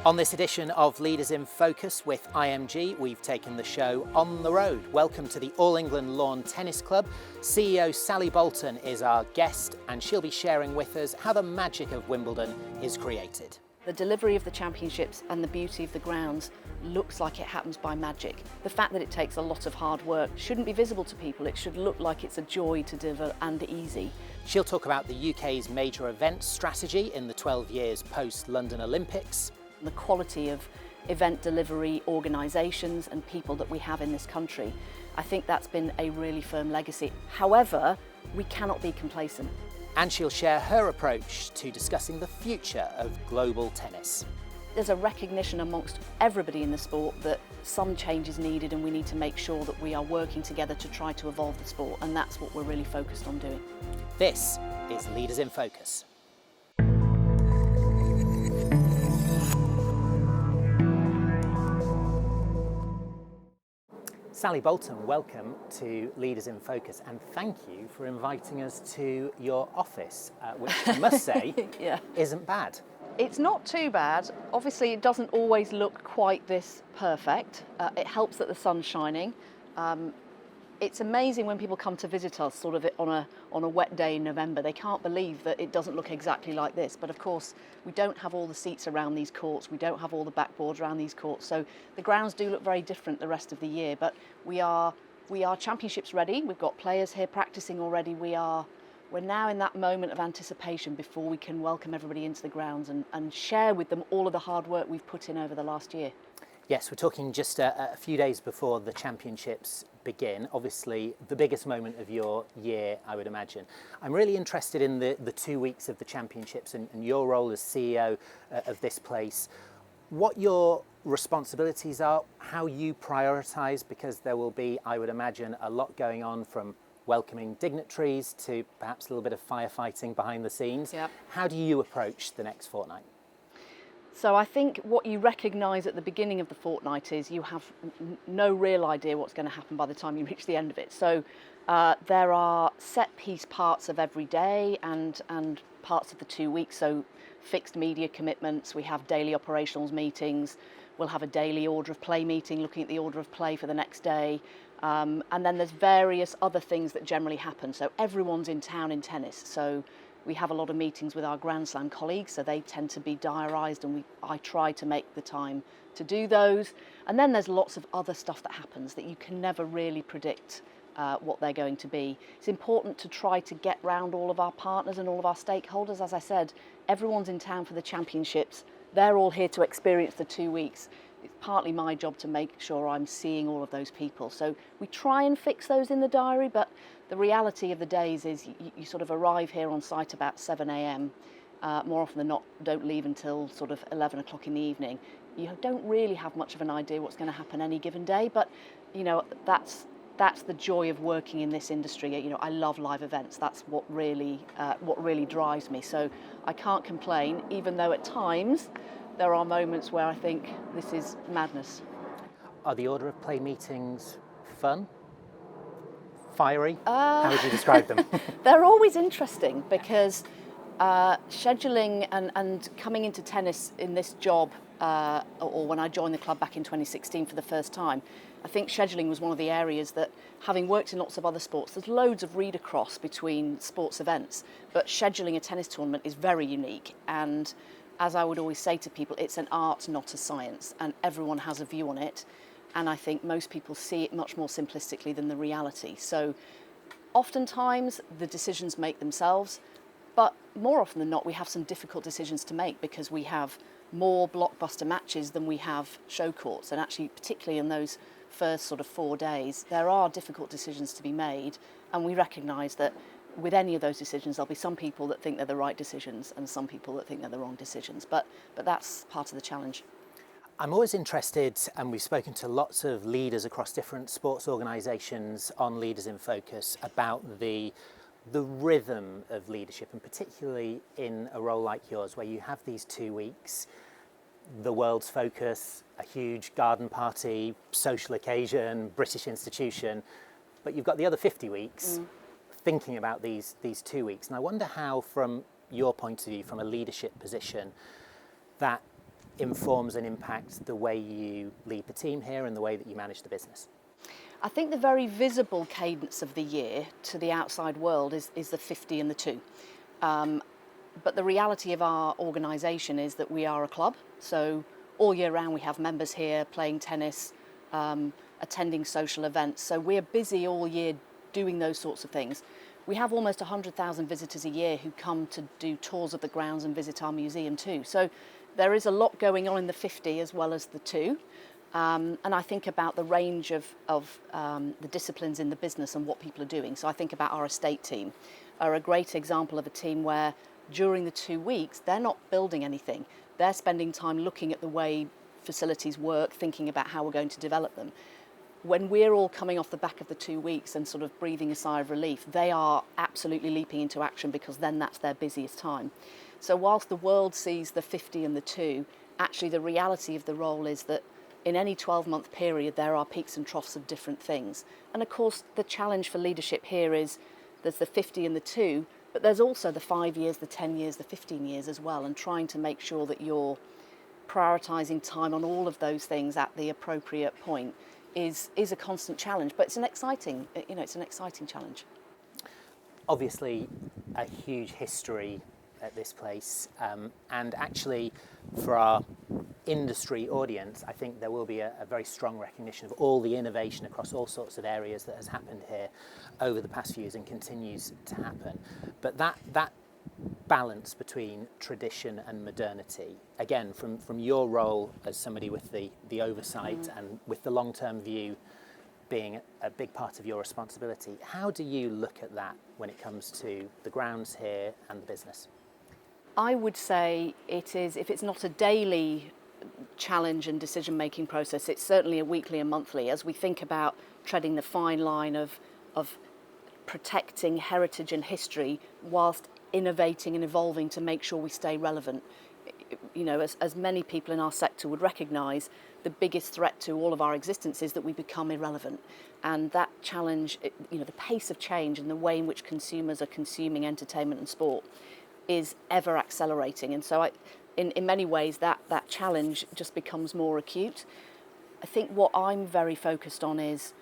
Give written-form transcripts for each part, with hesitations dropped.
On this edition of Leaders in Focus with IMG, we've taken the show on the road. Welcome to the All England Lawn Tennis Club. CEO Sally Bolton is our guest, and she'll be sharing with us how the magic of Wimbledon is created. The delivery of the championships and the beauty of the grounds looks like it happens by magic. The fact that it takes a lot of hard work shouldn't be visible to people. It should look like it's a joy to deliver and easy. She'll talk about the UK's major events strategy in the 12 years post-London Olympics. The quality of event delivery, organisations and people that we have in this country. I think that's been a really firm legacy. However, we cannot be complacent. And she'll share her approach to discussing the future of global tennis. There's a recognition amongst everybody in the sport that some change is needed, and we need to make sure that we are working together to try to evolve the sport, and that's what we're really focused on doing. This is Leaders in Focus. Sally Bolton, welcome to Leaders in Focus, and thank you for inviting us to your office, which I must say isn't bad. It's not too bad. Obviously, it doesn't always look quite this perfect. It helps that the sun's shining. It's amazing when people come to visit us sort of on a wet day in November. They can't believe that it doesn't look exactly like this. But of course, we don't have all the seats around these courts. We don't have all the backboards around these courts. So the grounds do look very different the rest of the year. But we are championships ready. We've got players here practicing already. We're now in that moment of anticipation before we can welcome everybody into the grounds and share with them all of the hard work we've put in over the last year. Yes, we're talking just a few days before the championships begin. Obviously, the biggest moment of your year, I would imagine. I'm really interested in the 2 weeks of the championships and your role as CEO of this place. What your responsibilities are, how you prioritise, because there will be, I would imagine, a lot going on, from welcoming dignitaries to perhaps a little bit of firefighting behind the scenes. Yep. How do you approach the next fortnight? So I think what you recognise at the beginning of the fortnight is you have no real idea what's going to happen by the time you reach the end of it. So there are set piece parts of every day and parts of the 2 weeks. So fixed media commitments, we have daily operationals meetings, we'll have a daily order of play meeting looking at the order of play for the next day. And then there's various other things that generally happen. So everyone's in town in tennis. So we have a lot of meetings with our Grand Slam colleagues, so they tend to be diarised, and I try to make the time to do those. And then there's lots of other stuff that happens that you can never really predict what they're going to be. It's important to try to get round all of our partners and all of our stakeholders. As I said, everyone's in town for the championships. They're all here to experience the 2 weeks. It's partly my job to make sure I'm seeing all of those people. So we try and fix those in the diary, but the reality of the days is you sort of arrive here on site about 7 a.m. More often than not, don't leave until sort of 11 o'clock in the evening. You don't really have much of an idea what's going to happen any given day, but you know, that's the joy of working in this industry. You know, I love live events. That's what really drives me. So I can't complain, even though at times there are moments where I think this is madness. Are the order of play meetings fun? Fiery? How would you describe them? They're always interesting because scheduling and coming into tennis in this job, or when I joined the club back in 2016 for the first time, I think scheduling was one of the areas that, having worked in lots of other sports, there's loads of read across between sports events, but scheduling a tennis tournament is very unique. And as I would always say to people, it's an art, not a science, and everyone has a view on it. And I think most people see it much more simplistically than the reality. So oftentimes the decisions make themselves, but more often than not, we have some difficult decisions to make because we have more blockbuster matches than we have show courts. And actually, particularly in those first sort of 4 days, there are difficult decisions to be made. And we recognise that with any of those decisions, there'll be some people that think they're the right decisions and some people that think they're the wrong decisions. But that's part of the challenge. I'm always interested, and we've spoken to lots of leaders across different sports organisations on Leaders in Focus, about the rhythm of leadership, and particularly in a role like yours where you have these 2 weeks, the world's focus, a huge garden party, social occasion, British institution, but you've got the other 50 weeks thinking about these 2 weeks. And I wonder how, from your point of view, from a leadership position, that informs and impacts the way you lead the team here and the way that you manage the business? I think the very visible cadence of the year to the outside world is the 50 and the 2. But the reality of our organisation is that we are a club. So all year round we have members here playing tennis, attending social events. So we're busy all year doing those sorts of things. We have almost 100,000 visitors a year who come to do tours of the grounds and visit our museum too. So there is a lot going on in the 50 as well as the 2. And I think about the range of the disciplines in the business and what people are doing. So I think about our estate team, are a great example of a team where during the 2 weeks, they're not building anything. They're spending time looking at the way facilities work, thinking about how we're going to develop them. When we're all coming off the back of the 2 weeks and sort of breathing a sigh of relief, they are absolutely leaping into action because then that's their busiest time. So whilst the world sees the 50 and the 2, actually the reality of the role is that in any 12-month period, there are peaks and troughs of different things. And of course, the challenge for leadership here is there's the 50 and the 2, but there's also the 5 years, the 10 years, the 15 years as well, and trying to make sure that you're prioritising time on all of those things at the appropriate point is a constant challenge. But it's an exciting challenge. Obviously, a huge history at this place, and actually for our industry audience, I think there will be a very strong recognition of all the innovation across all sorts of areas that has happened here over the past few years and continues to happen. But that balance between tradition and modernity, again, from your role as somebody with the oversight and with the long-term view being a big part of your responsibility, how do you look at that when it comes to the grounds here and the business? I would say it is, if it's not a daily challenge and decision-making process, it's certainly a weekly and monthly as we think about treading the fine line of protecting heritage and history whilst innovating and evolving to make sure we stay relevant. You know, as many people in our sector would recognise, the biggest threat to all of our existence is that we become irrelevant. And that challenge, the pace of change and the way in which consumers are consuming entertainment and sport is ever accelerating. And so in many ways that challenge just becomes more acute. I think what I'm very focused on is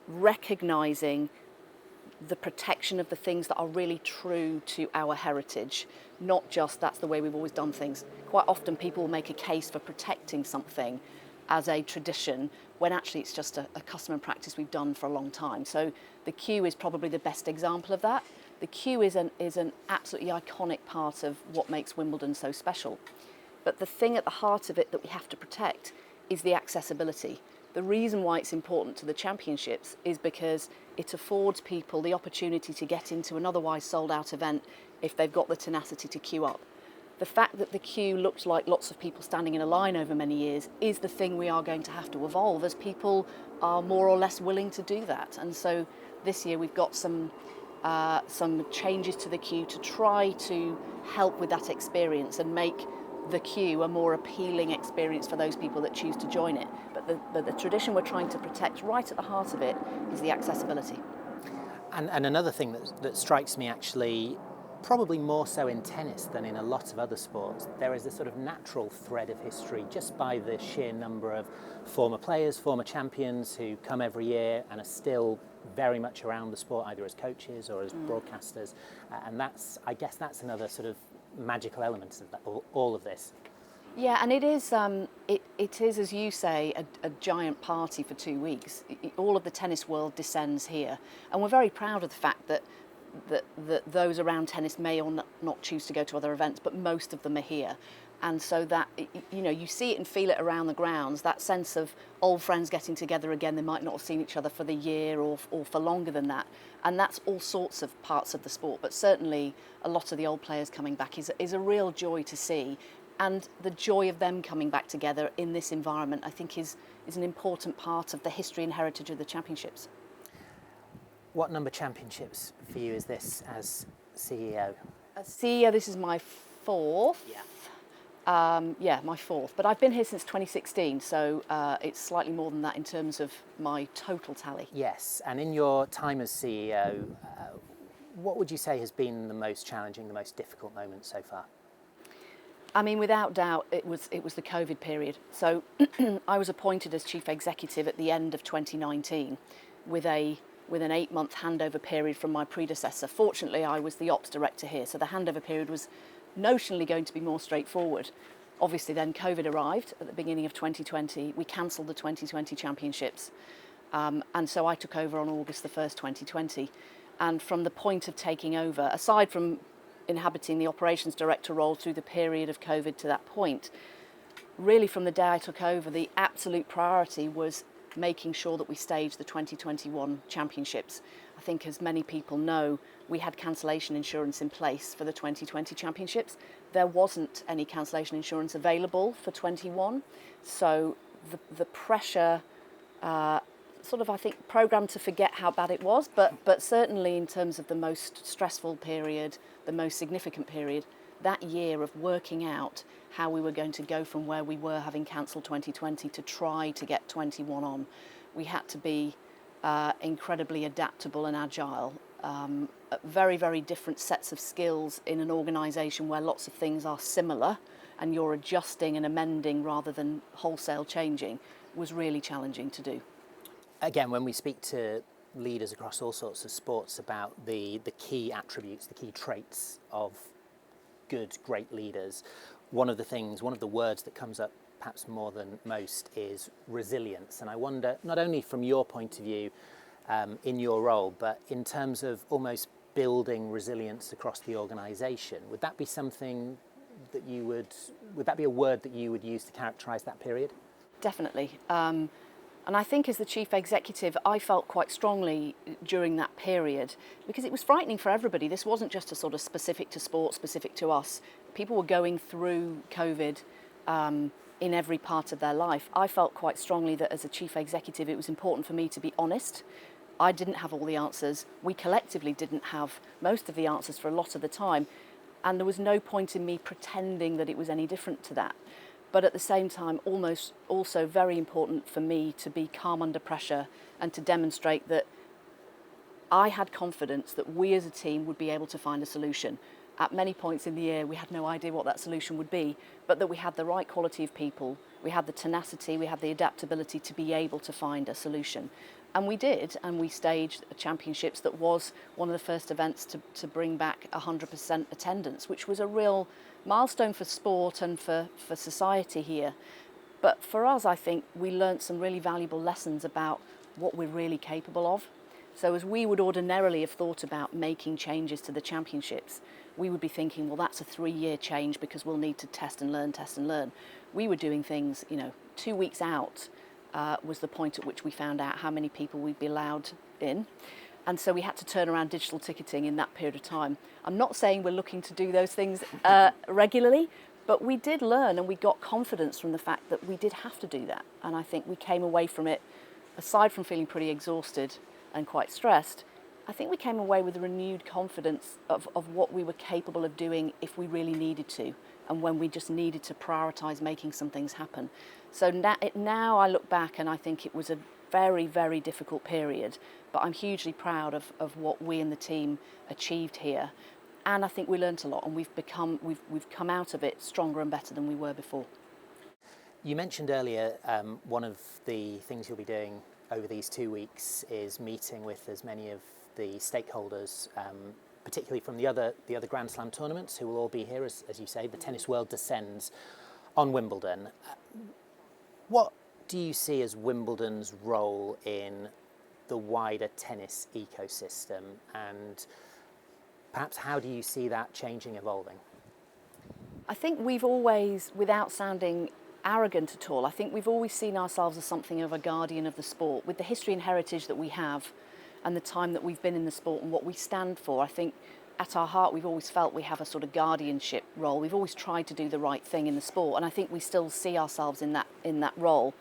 recognising the protection of the things that are really true to our heritage, not just that's the way we've always done things. Quite often people will make a case for protecting something as a tradition when actually it's just a custom and practice we've done for a long time. So the queue is probably the best example of that. The queue is an absolutely iconic part of what makes Wimbledon so special. But the thing at the heart of it that we have to protect is the accessibility. The reason why it's important to the championships is because it affords people the opportunity to get into an otherwise sold out event if they've got the tenacity to queue up. The fact that the queue looked like lots of people standing in a line over many years is the thing we are going to have to evolve as people are more or less willing to do that. And so this year we've got some changes to the queue to try to help with that experience and make the queue a more appealing experience for those people that choose to join it. But the tradition we're trying to protect right at the heart of it is the accessibility. And another thing that strikes me actually, probably more so in tennis than in a lot of other sports, there is a sort of natural thread of history just by the sheer number of former players, former champions who come every year and are still very much around the sport, either as coaches or as broadcasters. And I guess that's another sort of magical element of that, all of this. Yeah, and it is, as you say, a giant party for 2 weeks. All of the tennis world descends here. And we're very proud of the fact that those around tennis may or not choose to go to other events, but most of them are here. And so that, you see it and feel it around the grounds, that sense of old friends getting together again. They might not have seen each other for the year or for longer than that. And that's all sorts of parts of the sport. But certainly a lot of the old players coming back is a real joy to see. And the joy of them coming back together in this environment, I think, is an important part of the history and heritage of the championships. What number championships for you is this as CEO? As CEO, this is my fourth. Yeah. My fourth. But I've been here since 2016, so it's slightly more than that in terms of my total tally. Yes, and in your time as CEO, what would you say has been the most challenging, the most difficult moment so far? I mean, without doubt, it was the COVID period. So I was appointed as chief executive at the end of 2019 with an 8-month handover period from my predecessor. Fortunately, I was the ops director here, so the handover period was notionally going to be more straightforward. Obviously, then COVID arrived at the beginning of 2020. We cancelled the 2020 championships, and so I took over on August the 1st, 2020. And from the point of taking over, aside from inhabiting the operations director role through the period of COVID to that point, really from the day I took over, the absolute priority was making sure that we staged the 2021 championships. I think, as many people know, we had cancellation insurance in place for the 2020 championships. There wasn't any cancellation insurance available for 21, so the pressure sort of, I think, programmed to forget how bad it was, but certainly in terms of the most stressful period, the most significant period, that year of working out how we were going to go from where we were having cancelled 2020 to try to get 21 on. We had to be incredibly adaptable and agile. Very, very different sets of skills in an organisation where lots of things are similar and you're adjusting and amending rather than wholesale changing was really challenging to do. Again, when we speak to leaders across all sorts of sports about the key attributes, the key traits of good, great leaders, one of the words that comes up perhaps more than most is resilience. And I wonder, not only from your point of view in your role, but in terms of almost building resilience across the organisation, would that be something that would that be a word that you would use to characterise that period? Definitely. And I think as the chief executive, I felt quite strongly during that period, because it was frightening for everybody. This wasn't just a sort of specific to sport, specific to us. People were going through COVID in every part of their life. I felt quite strongly that as a chief executive, it was important for me to be honest. I didn't have all the answers. We collectively didn't have most of the answers for a lot of the time. And there was no point in me pretending that it was any different to that. But at the same time, almost also very important for me to be calm under pressure and to demonstrate that I had confidence that we as a team would be able to find a solution. At many points in the year, we had no idea what that solution would be, but that we had the right quality of people, we had the tenacity, we had the adaptability to be able to find a solution. And we did, and we staged championships that was one of the first events to bring back 100% attendance, which was a real milestone for sport and for society here. But for us, I think we learnt some really valuable lessons about what we're really capable of. So as we would ordinarily have thought about making changes to the championships, we would be thinking, well, that's a 3-year change because we'll need to test and learn. We were doing things, 2 weeks out was the point at which we found out how many people we'd be allowed in. And so we had to turn around digital ticketing in that period of time. I'm not saying we're looking to do those things regularly, but we did learn and we got confidence from the fact that we did have to do that. And I think we came away from it, aside from feeling pretty exhausted and quite stressed, I think we came away with a renewed confidence of what we were capable of doing if we really needed to, and when we just needed to prioritise making some things happen. So now I look back and I think it was a very, very difficult period, but I'm hugely proud of what we and the team achieved here. And I think we learnt a lot, and we've come out of it stronger and better than we were before. You mentioned earlier one of the things you'll be doing over these 2 weeks is meeting with as many of the stakeholders, particularly from the other Grand Slam tournaments, who will all be here, as you say. The tennis world descends on Wimbledon. What do you see as Wimbledon's role in the wider tennis ecosystem, and perhaps how do you see that changing, evolving? I think we've always, without sounding arrogant at all, I think we've always seen ourselves as something of a guardian of the sport. With the history and heritage that we have and the time that we've been in the sport and what we stand for, I think at our heart we've always felt we have a sort of guardianship role. We've always tried to do the right thing in the sport, and I think we still see ourselves in that role.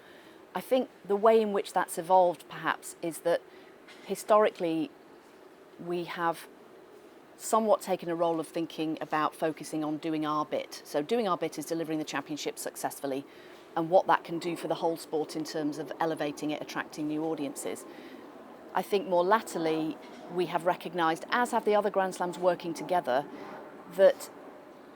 I think the way in which that's evolved perhaps is that historically we have somewhat taken a role of thinking about focusing on doing our bit. So doing our bit is delivering the championship successfully and what that can do for the whole sport in terms of elevating it, attracting new audiences. I think more latterly we have recognised, as have the other Grand Slams working together, that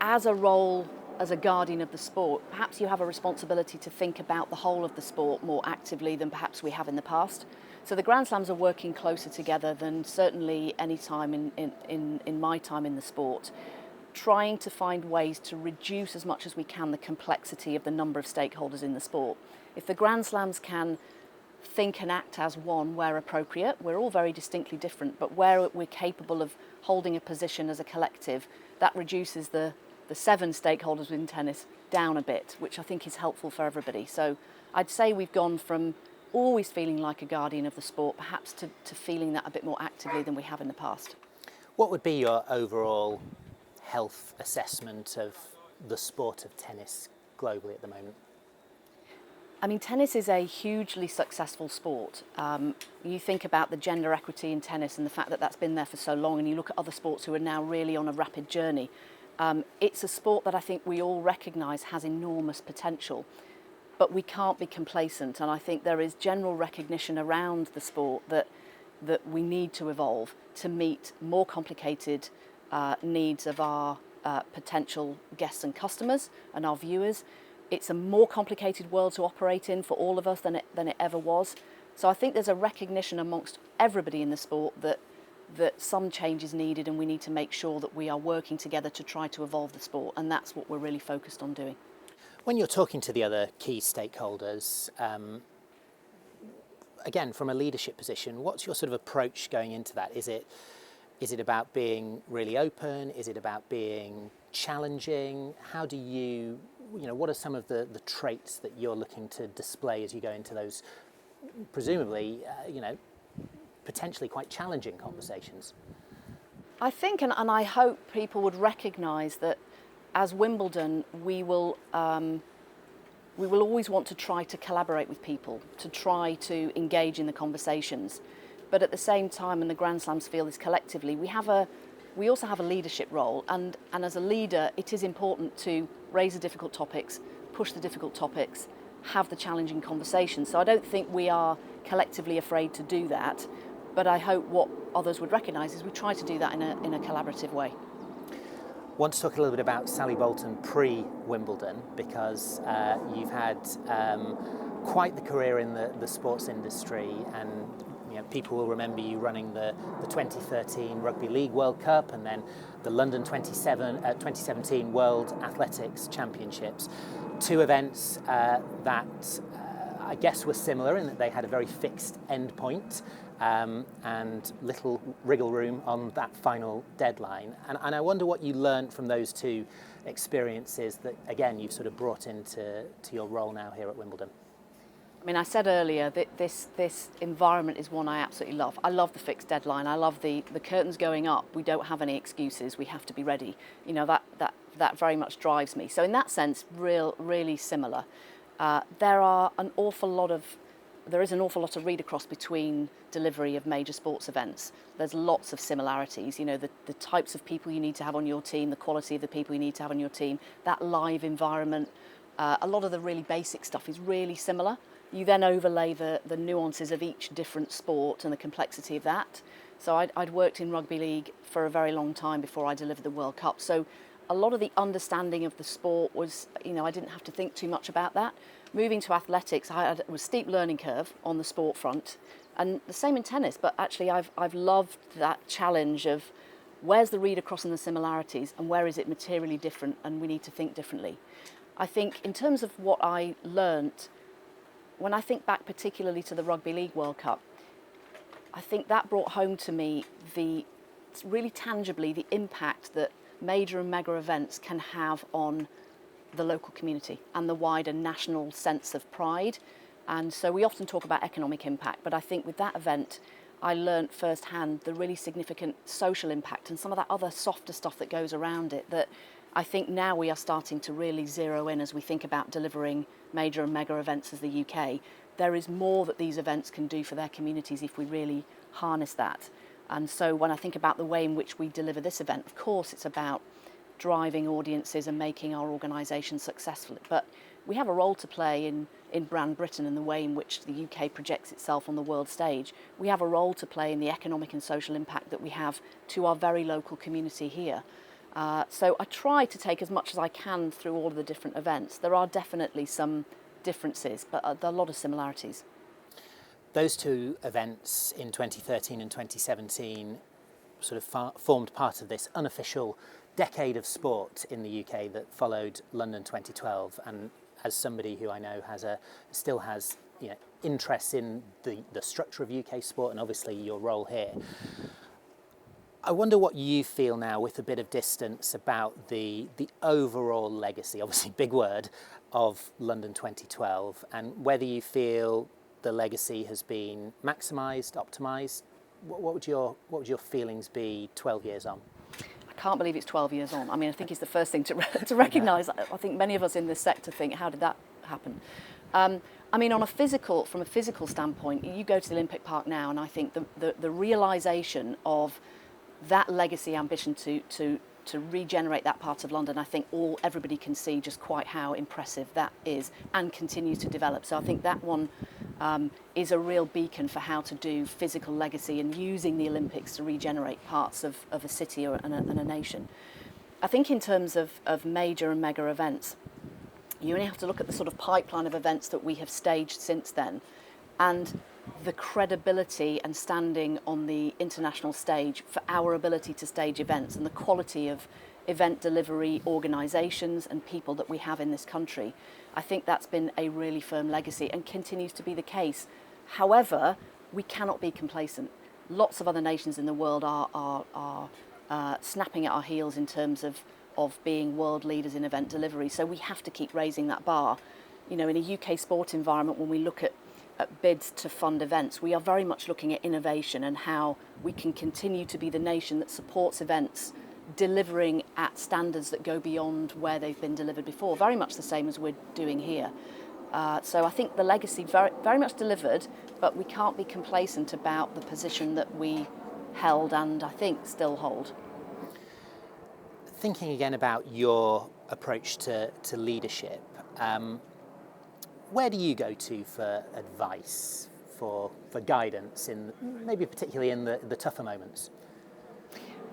as a role as a guardian of the sport, perhaps you have a responsibility to think about the whole of the sport more actively than perhaps we have in the past. So the Grand Slams are working closer together than certainly any time in my time in the sport, trying to find ways to reduce as much as we can the complexity of the number of stakeholders in the sport. If the Grand Slams can think and act as one where appropriate, we're all very distinctly different, but where we're capable of holding a position as a collective, that reduces the 7 stakeholders within tennis down a bit, which I think is helpful for everybody. So I'd say we've gone from always feeling like a guardian of the sport, perhaps to feeling that a bit more actively than we have in the past. What would be your overall health assessment of the sport of tennis globally at the moment? I mean, tennis is a hugely successful sport. You think about the gender equity in tennis and the fact that that's been there for so long, and you look at other sports who are now really on a rapid journey. It's a sport that I think we all recognise has enormous potential, but we can't be complacent. And I think there is general recognition around the sport that we need to evolve to meet more complicated needs of our potential guests and customers and our viewers. It's a more complicated world to operate in for all of us than it ever was. So I think there's a recognition amongst everybody in the sport that some change is needed, and we need to make sure that we are working together to try to evolve the sport, and that's what we're really focused on doing. When you're talking to the other key stakeholders, again, from a leadership position, what's your sort of approach going into that? Is it about being really open? Is it about being challenging? How do what are some of the traits that you're looking to display as you go into those, presumably, potentially quite challenging conversations? I think, and I hope people would recognise that as Wimbledon, we will always want to try to collaborate with people, to try to engage in the conversations. But at the same time, and the Grand Slams feel this collectively, we also have a leadership role, and as a leader, it is important to raise the difficult topics, push the difficult topics, have the challenging conversations. So I don't think we are collectively afraid to do that, but I hope what others would recognise is we try to do that in a collaborative way. I want to talk a little bit about Sally Bolton pre-Wimbledon, because you've had quite the career in the sports industry, and people will remember you running the 2013 Rugby League World Cup and then the London 2017 World Athletics Championships. 2 events that I guess were similar in that they had a very fixed end point and little wriggle room on that final deadline. And I wonder what you learned from those 2 experiences that, again, you've sort of brought into your role now here at Wimbledon. I mean, I said earlier that this environment is one I absolutely love. I love the fixed deadline. I love the curtains going up. We don't have any excuses. We have to be ready. That very much drives me. So in that sense, really similar. There is an awful lot of read across between delivery of major sports events. There's lots of similarities. The types of people you need to have on your team, the quality of the people you need to have on your team, that live environment. A lot of the really basic stuff is really similar. You then overlay the nuances of each different sport and the complexity of that. So I'd worked in rugby league for a very long time before I delivered the World Cup. So a lot of the understanding of the sport was, I didn't have to think too much about that. Moving to athletics, I had a steep learning curve on the sport front, and the same in tennis. But actually, I've loved that challenge of where's the read across and the similarities, and where is it materially different, and we need to think differently. I think in terms of what I learnt, when I think back particularly to the Rugby League World Cup, I think that brought home to me really tangibly the impact that major and mega events can have on the local community and the wider national sense of pride. And so we often talk about economic impact, but I think with that event, I learnt firsthand the really significant social impact and some of that other softer stuff that goes around it that I think now we are starting to really zero in as we think about delivering major and mega events as the UK. There is more that these events can do for their communities if we really harness that. And so when I think about the way in which we deliver this event, of course it's about driving audiences and making our organisation successful. But we have a role to play in brand Britain and the way in which the UK projects itself on the world stage. We have a role to play in the economic and social impact that we have to our very local community here. So I try to take as much as I can through all of the different events. There are definitely some differences, but there are a lot of similarities. Those two events in 2013 and 2017 sort of formed part of this unofficial decade of sport in the UK that followed London 2012. And as somebody who I know still has interests in the structure of UK sport and obviously your role here, I wonder what you feel now with a bit of distance about the overall legacy, obviously big word, of London 2012, and whether you feel the legacy has been maximised, optimised. What would your feelings be 12 years on? I can't believe it's 12 years on. I mean, I think it's the first thing to recognise. I think many of us in this sector think, how did that happen? I mean, from a physical standpoint, you go to the Olympic Park now, and I think the realisation of that legacy ambition to regenerate that part of London, I think everybody can see just quite how impressive that is and continues to develop. So I think that one is a real beacon for how to do physical legacy and using the Olympics to regenerate parts of a city and a nation. I think in terms of major and mega events, you only have to look at the sort of pipeline of events that we have staged since then, and the credibility and standing on the international stage for our ability to stage events and the quality of event delivery organisations and people that we have in this country. I think that's been a really firm legacy and continues to be the case. However, we cannot be complacent. Lots of other nations in the world are snapping at our heels in terms of being world leaders in event delivery. So we have to keep raising that bar. In a UK sport environment, when we look at bids to fund events, we are very much looking at innovation and how we can continue to be the nation that supports events delivering at standards that go beyond where they've been delivered before, very much the same as we're doing here. So I think the legacy very, very much delivered, but we can't be complacent about the position that we held and I think still hold. Thinking again about your approach to leadership, where do you go to for advice, for guidance, maybe particularly in the tougher moments?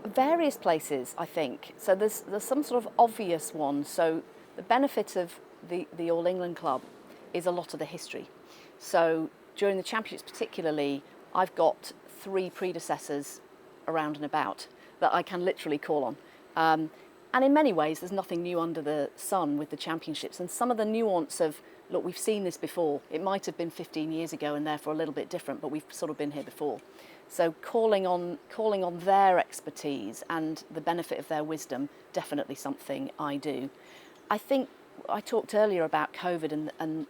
Various places, I think. So there's some sort of obvious ones. So the benefit of the All England Club is a lot of the history. So during the Championships particularly, I've got 3 predecessors around and about that I can literally call on. And in many ways, there's nothing new under the sun with the Championships. And some of the nuance of, look, we've seen this before. It might have been 15 years ago and therefore a little bit different, but we've sort of been here before. So calling on their expertise and the benefit of their wisdom, definitely something I do. I think I talked earlier about COVID and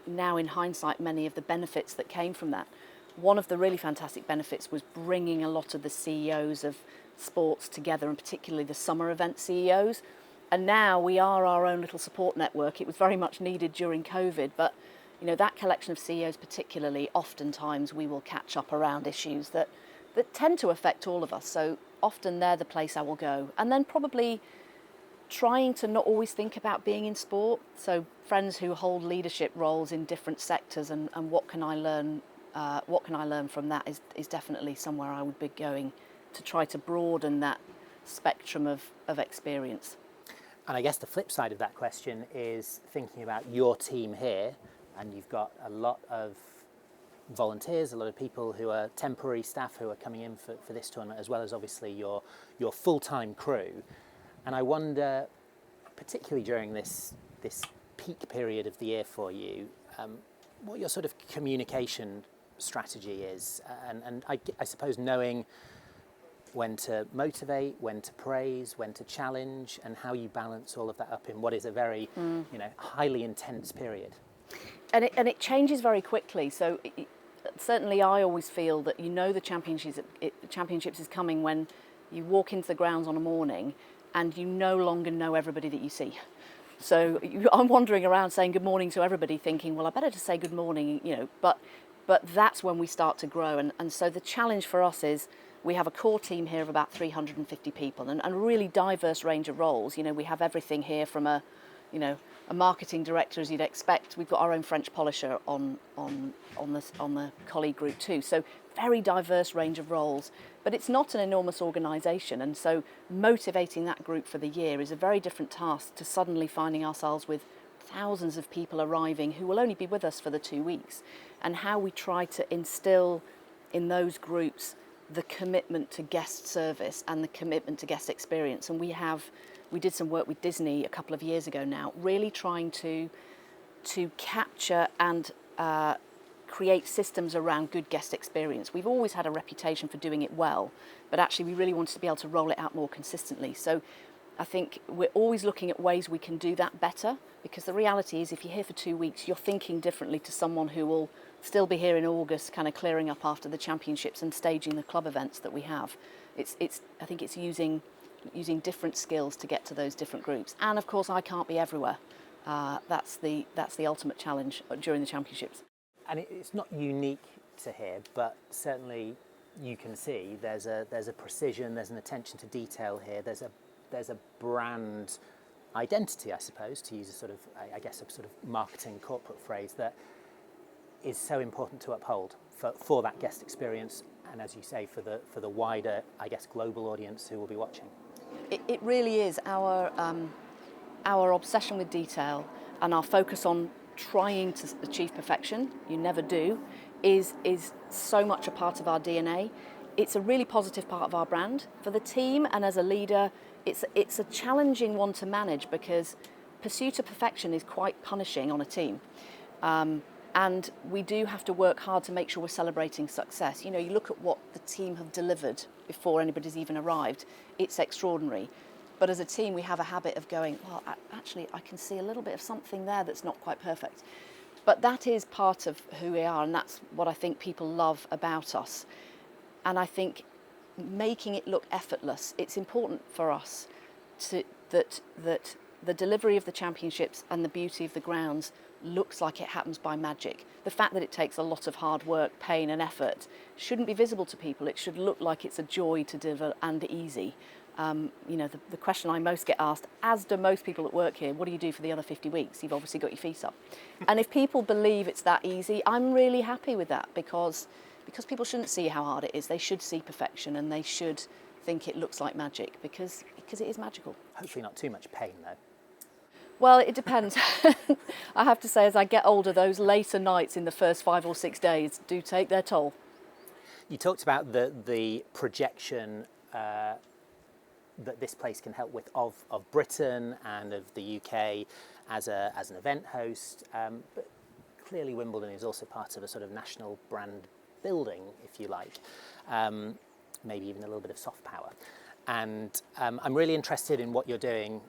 now in hindsight, many of the benefits that came from that. One of the really fantastic benefits was bringing a lot of the CEOs of sports together, and particularly the summer event CEOs. And now we are our own little support network. It was very much needed during COVID, but that collection of CEOs particularly, oftentimes we will catch up around issues that tend to affect all of us. So often they're the place I will go. And then probably trying to not always think about being in sport. So friends who hold leadership roles in different sectors and what can I learn from that is definitely somewhere I would be going to try to broaden that spectrum of experience. And I guess the flip side of that question is thinking about your team here, and you've got a lot of volunteers, a lot of people who are temporary staff who are coming in for this tournament, as well as obviously your full-time crew. And I wonder, particularly during this peak period of the year for you, what your sort of communication strategy is, and I suppose knowing when to motivate, when to praise, when to challenge, and how you balance all of that up in what is a very highly intense period. And it changes very quickly. So certainly I always feel that the championships is coming when you walk into the grounds on a morning and you no longer know everybody that you see. So I'm wandering around saying good morning to everybody thinking, well, I better just say good morning, but that's when we start to grow. And so the challenge for us is we have a core team here of about 350 people and a really diverse range of roles. We have everything here from a a marketing director, as you'd expect. We've got our own French polisher on the colleague group too. So very diverse range of roles, but it's not an enormous organisation, and so motivating that group for the year is a very different task to suddenly finding ourselves with thousands of people arriving who will only be with us for the 2 weeks, and how we try to instill in those groups the commitment to guest service and the commitment to guest experience. And we did some work with Disney a couple of years ago now, really trying to capture and create systems around good guest experience. We've always had a reputation for doing it well, but actually we really wanted to be able to roll it out more consistently. So I think we're always looking at ways we can do that better, because the reality is if you're here for 2 weeks, you're thinking differently to someone who will still be here in August, kind of clearing up after the championships and staging the club events that we have. I think it's using different skills to get to those different groups. And of course, I can't be everywhere. That's the ultimate challenge during the championships. And it's not unique to here, but certainly you can see there's a precision, there's an attention to detail here. There's a brand identity, I suppose, to use a sort of marketing corporate phrase, that is so important to uphold for that guest experience, and as you say, for the wider, I guess, global audience who will be watching. It really is our obsession with detail and our focus on trying to achieve perfection. You never do. Is so much a part of our DNA. It's a really positive part of our brand for the team, and as a leader, it's a challenging one to manage, because pursuit of perfection is quite punishing on a team. And we do have to work hard to make sure we're celebrating success. You look at what the team have delivered before anybody's even arrived. It's extraordinary. But as a team, we have a habit of going, well, actually, I can see a little bit of something there that's not quite perfect. But that is part of who we are, and that's what I think people love about us. And I think making it look effortless, it's important for us that the delivery of the championships and the beauty of the grounds looks like it happens by magic. The fact that it takes a lot of hard work, pain and effort shouldn't be visible to people. It should look like it's a joy to deliver and easy. The question I most get asked, as do most people that work here, what do you do for the other 50 weeks? You've obviously got your feet up. And if people believe it's that easy, I'm really happy with that, because people shouldn't see how hard it is. They should see perfection, and they should think it looks like magic, because it is magical. Hopefully not too much pain, though. Well, it depends. I have to say, as I get older, those later nights in the first 5 or 6 days do take their toll. You talked about the projection that this place can help with of Britain and of the UK as an event host, but clearly Wimbledon is also part of a sort of national brand building, if you like, maybe even a little bit of soft power. And I'm really interested in what you're doing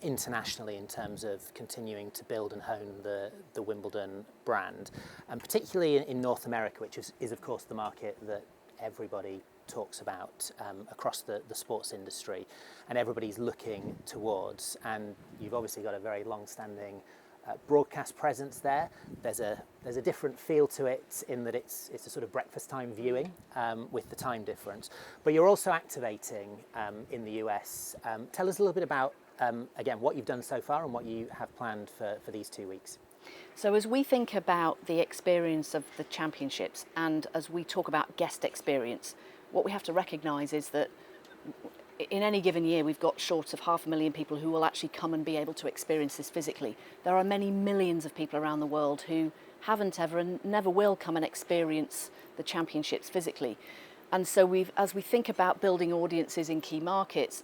internationally in terms of continuing to build and hone the Wimbledon brand, and particularly in North America, which is of course the market that everybody talks about across the sports industry, and everybody's looking towards. And you've obviously got a very long-standing broadcast presence there. There's a different feel to it in that it's a sort of breakfast time viewing with the time difference. But you're also activating in the US. Tell us a little bit about again what you've done so far and what you have planned for these 2 weeks. So as we think about the experience of the championships, and as we talk about guest experience, what we have to recognise is that in any given year we've got short of 500,000 people who will actually come and be able to experience this physically. There are many millions of people around the world who haven't ever and never will come and experience the championships physically. And so as we think about building audiences in key markets,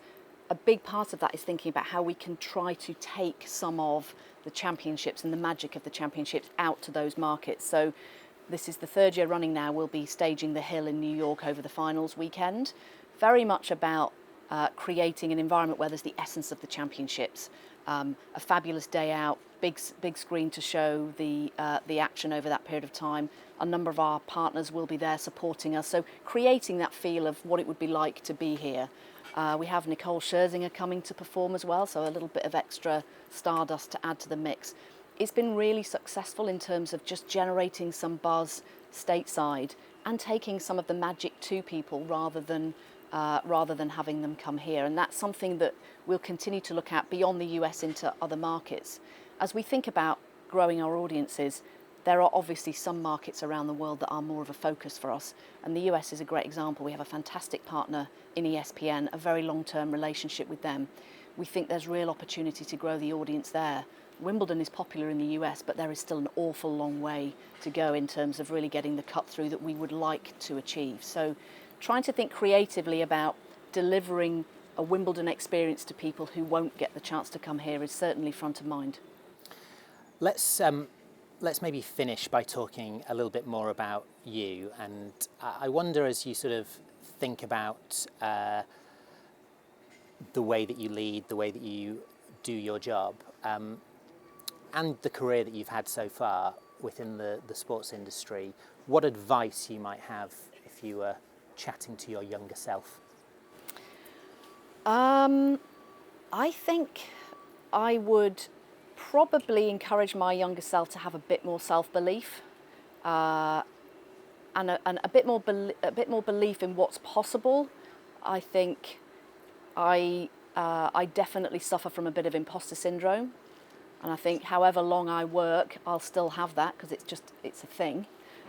a big part of that is thinking about how we can try to take some of the championships and the magic of the championships out to those markets. So this is the 3rd year running now. We'll be staging the Hill in New York over the finals weekend. Very much about creating an environment where there's the essence of the championships. A fabulous day out, big screen to show the action over that period of time. A number of our partners will be there supporting us. So creating that feel of what it would be like to be here. We have Nicole Scherzinger coming to perform as well, so a little bit of extra stardust to add to the mix. It's been really successful in terms of just generating some buzz stateside and taking some of the magic to people rather than rather than having them come here. And that's something that we'll continue to look at beyond the US into other markets. As we think about growing our audiences, there are obviously some markets around the world that are more of a focus for us. And the US is a great example. We have a fantastic partner in ESPN, a very long-term relationship with them. We think there's real opportunity to grow the audience there. Wimbledon is popular in the US, but there is still an awful long way to go in terms of really getting the cut through that we would like to achieve. So trying to think creatively about delivering a Wimbledon experience to people who won't get the chance to come here is certainly front of mind. Let's maybe finish by talking a little bit more about you. And I wonder, as you sort of think about the way that you lead, the way that you do your job, and the career that you've had so far within the sports industry, what advice you might have if you were chatting to your younger self? I think I would probably encourage my younger self to have a bit more self-belief and a bit more belief in what's possible. I think I definitely suffer from a bit of imposter syndrome, and I think however long I work, I'll still have that because it's a thing.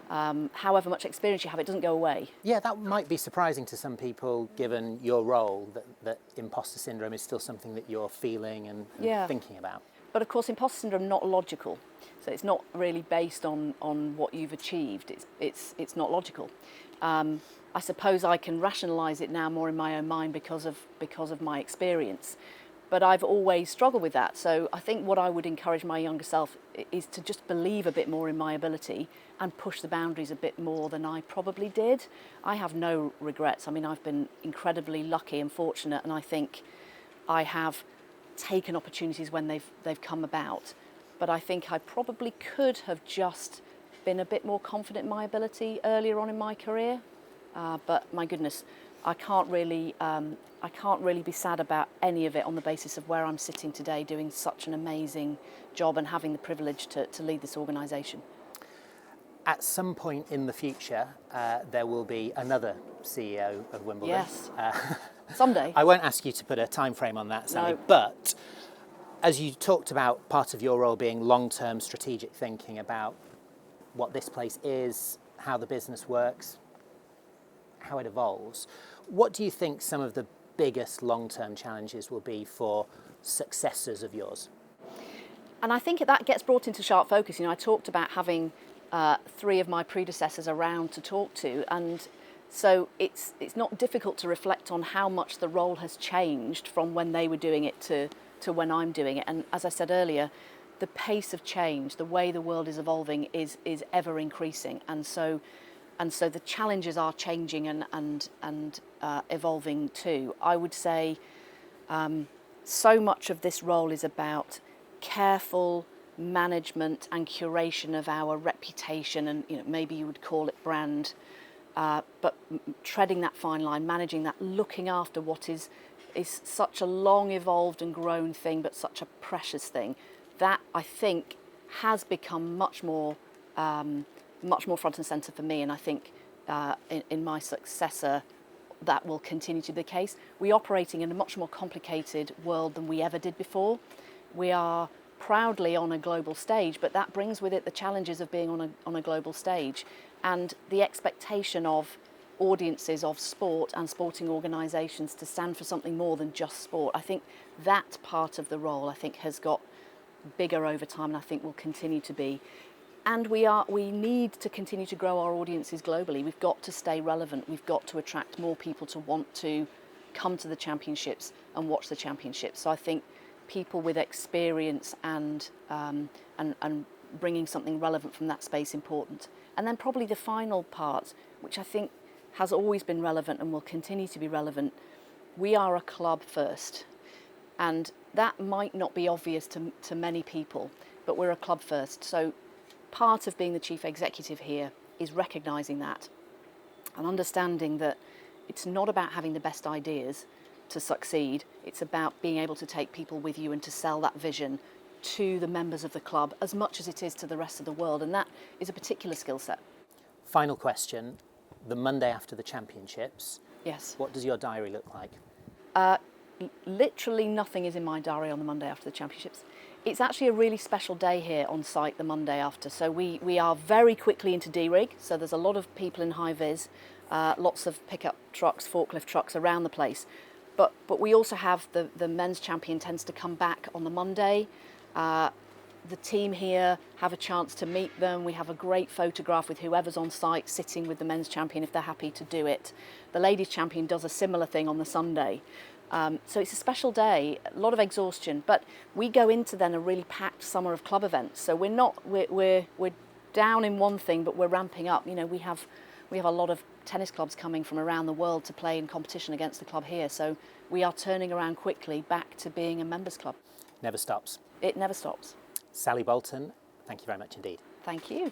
However much experience you have, it doesn't go away. Yeah, that might be surprising to some people, given your role, that imposter syndrome is still something that you're feeling and thinking about. But of course, imposter syndrome not logical, so it's not really based on what you've achieved. It's not logical. I suppose I can rationalise it now more in my own mind because of my experience. But I've always struggled with that. So I think what I would encourage my younger self is to just believe a bit more in my ability and push the boundaries a bit more than I probably did. I have no regrets. I mean, I've been incredibly lucky and fortunate, and I think I have taken opportunities when they've come about. But I think I probably could have just been a bit more confident in my ability earlier on in my career. But my goodness, I can't really be sad about any of it on the basis of where I'm sitting today, doing such an amazing job and having the privilege to lead this organisation. At some point in the future, there will be another CEO of Wimbledon. Yes, someday. I won't ask you to put a time frame on that, Sally, No. but as you talked about part of your role being long-term strategic thinking about what this place is, how the business works, how it evolves, what do you think some of the biggest long-term challenges will be for successors of yours? And I think that gets brought into sharp focus. You know, I talked about having 3 of my predecessors around to talk to, and so it's not difficult to reflect on how much the role has changed from when they were doing it to when I'm doing it. And as I said earlier, the pace of change, the way the world is evolving is ever increasing, and so the challenges are changing and evolving too. I would say so much of this role is about careful management and curation of our reputation, and maybe you would call it brand, but treading that fine line, managing that, looking after what is such a long evolved and grown thing, but such a precious thing. That, I think, has become much more front and centre for me, and I think in my successor that will continue to be the case. We're operating in a much more complicated world than we ever did before. We are proudly on a global stage, but that brings with it the challenges of being on a global stage, and the expectation of audiences of sport and sporting organisations to stand for something more than just sport. I think that part of the role, I think, has got bigger over time, and I think will continue to be. And we need to continue to grow our audiences globally. We've got to stay relevant. We've got to attract more people to want to come to the championships and watch the championships. So I think people with experience and bringing something relevant from that space important. And then probably the final part, which I think has always been relevant and will continue to be relevant, we are a club first. And that might not be obvious to many people, but we're a club first. So part of being the chief executive here is recognising that and understanding that it's not about having the best ideas to succeed. It's about being able to take people with you and to sell that vision to the members of the club as much as it is to the rest of the world, and that is a particular skill set. Final question. The Monday after the championships, Yes. What does your diary look like? Literally nothing is in my diary on the Monday after the championships. It's actually a really special day here on site the Monday after. So we are very quickly into D-Rig. So there's a lot of people in high vis, lots of pickup trucks, forklift trucks around the place. But we also have the men's champion tends to come back on the Monday. The team here have a chance to meet them. We have a great photograph with whoever's on site sitting with the men's champion if they're happy to do it. The ladies champion does a similar thing on the Sunday. So it's a special day, a lot of exhaustion, but we go into then a really packed summer of club events. So we're down in one thing, but we're ramping up. You know, we have a lot of tennis clubs coming from around the world to play in competition against the club here. So we are turning around quickly back to being a members club. Never stops. It never stops. Sally Bolton, thank you very much indeed. Thank you.